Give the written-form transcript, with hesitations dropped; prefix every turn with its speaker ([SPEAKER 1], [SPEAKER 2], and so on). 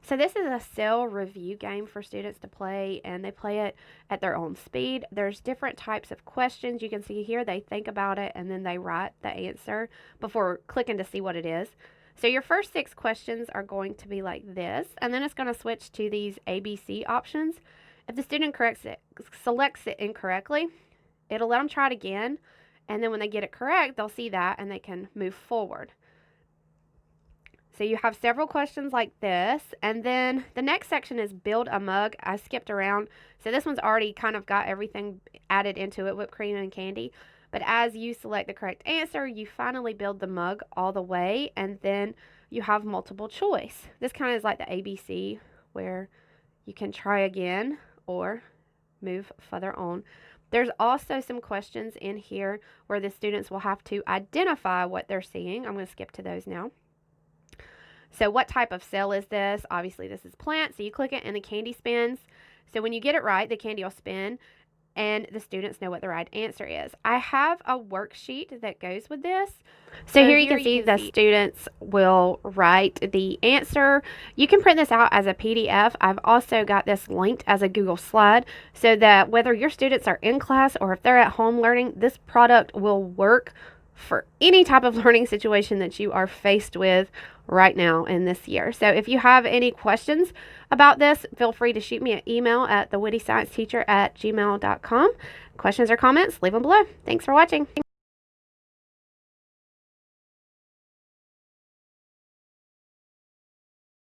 [SPEAKER 1] So this is a cell review game for students to play, and they play it at their own speed. There's different types of questions. You can see here they think about it and then they write the answer before clicking to see what it is. So your first 6 questions are going to be like this, and then it's going to switch to these ABC options. If the student selects it incorrectly, it'll let them try it again, and then when they get it correct, they'll see that and they can move forward. So you have several questions like this, and then the next section is build a mug. I skipped around, so this one's already kind of got everything added into it, whipped cream and candy. But as you select the correct answer, you finally build the mug all the way, and then you have multiple choice. This kind of is like the ABC, where you can try again or move further on. There's also some questions in here where the students will have to identify what they're seeing. I'm going to skip to those now. So what type of cell is this? Obviously this is plant, so you click it and the candy spins. So when you get it right, the candy will spin and the students know what the right answer is. I have a worksheet that goes with this. So here you can see the students will write the answer. You can print this out as a PDF. I've also got this linked as a Google slide so that whether your students are in class or if they're at home learning, this product will work for any type of learning situation that you are faced with right now in this year. So if you have any questions about this, feel free to shoot me an email at thewittyscienceteacher@gmail.com. Questions or comments, leave them below. Thanks for watching.